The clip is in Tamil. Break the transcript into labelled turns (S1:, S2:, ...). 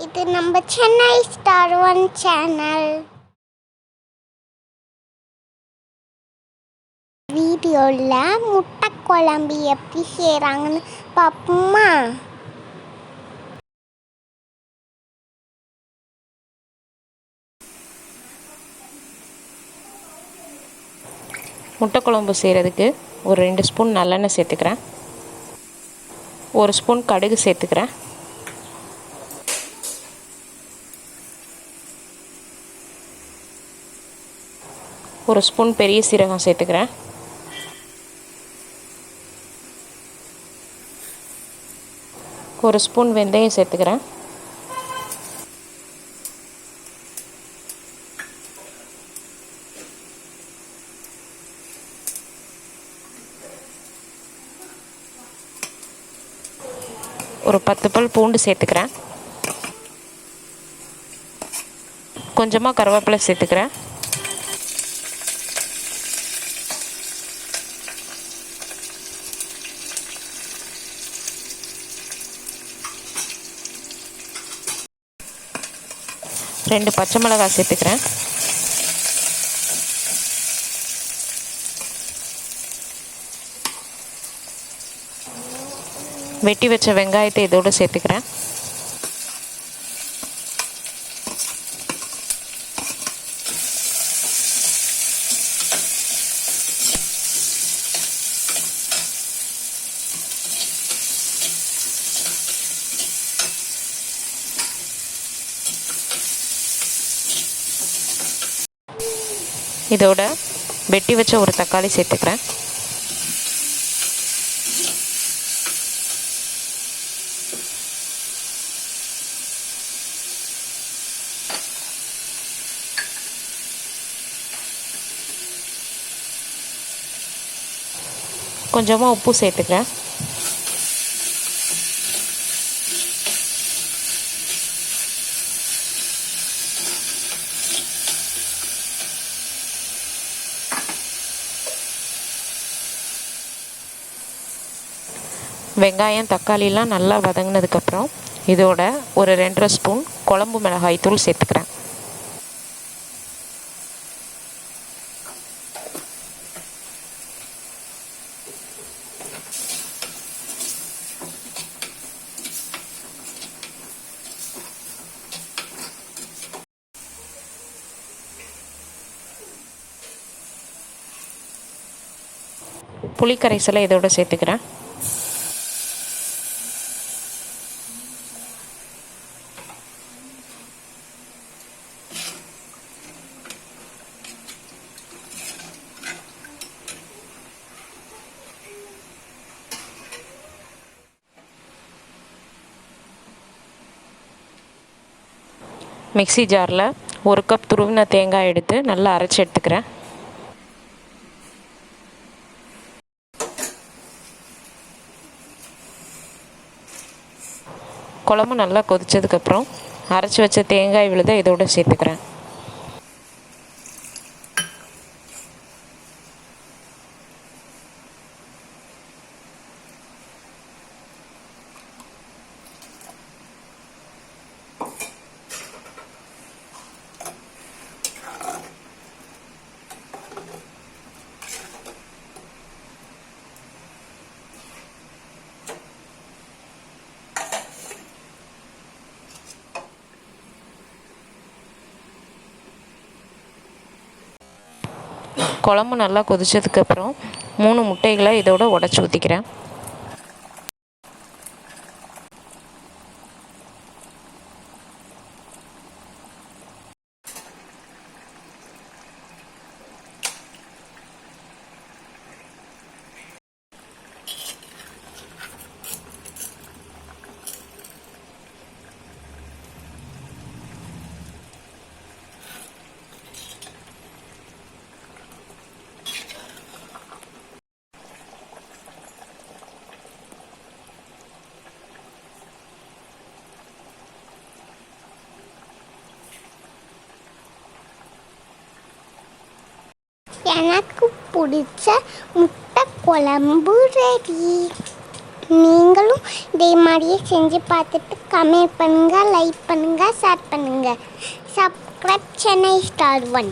S1: இது நம்ம சென்னை ஸ்டார் ஒன் சேனல். வீடியோவில் முட்டை குழம்பு எப்படி செய்கிறாங்கன்னு பார்ப்போமா?
S2: முட்டை குழம்பு செய்கிறதுக்கு ஒரு 2 ஸ்பூன் நல்லெண்ணெய் சேர்த்துக்கிறேன். 1 ஸ்பூன் கடுகு சேர்த்துக்கிறேன். ஒரு ஸ்பூன் பெரிய சீரகம் சேர்த்துக்கிறேன். ஒரு ஸ்பூன் வெந்தயம் சேர்த்துக்கிறேன். ஒரு 10 பல் பூண்டு சேர்த்துக்கிறேன். கொஞ்சமாக கருவேப்பிலை சேர்த்துக்கிறேன். ரெண்டு பச்சை மிளகாய் சேர்த்துக்கிறேன். வெட்டி வச்ச வெங்காயத்தை இதோடு சேர்த்துக்கிறேன். இதோட வெட்டி வச்ச ஒரு தக்காளி சேர்த்துக்கிறேன். கொஞ்சமாக உப்பு சேர்த்துக்கிறேன். வெங்காயம் தக்காளிலாம் நல்லா வதங்கினதுக்கப்புறம் இதோட ஒரு 2.5 ஸ்பூன் குழம்பு மிளகாய் தூள் சேர்த்துக்கிறேன். புளிக்கரைசலை இதோட சேர்த்துக்கிறேன். மிக்ஸி ஜாரில் 1 கப் துருவின தேங்காய் எடுத்து நல்லா அரைச்சி எடுத்துக்கிறேன். குழம்பு நல்லா கொதித்ததுக்கப்புறம் அரைச்சி வச்ச தேங்காய் விழுதை இதோடு சேர்த்துக்கிறேன். குழம்பு நல்லா கொதித்ததுக்கப்புறம் 3 முட்டைகளை இதோட உடச்சி ஊற்றிக்கிறேன்.
S1: எனக்கு பிடிச்ச முட்டை குழம்பு ரெடி. நீங்களும் இதே மாதிரியே செஞ்சு பார்த்துட்டு கமெண்ட் பண்ணுங்கள், லைக் பண்ணுங்கள், ஷேர் பண்ணுங்கள். Subscribe Chennai star 1.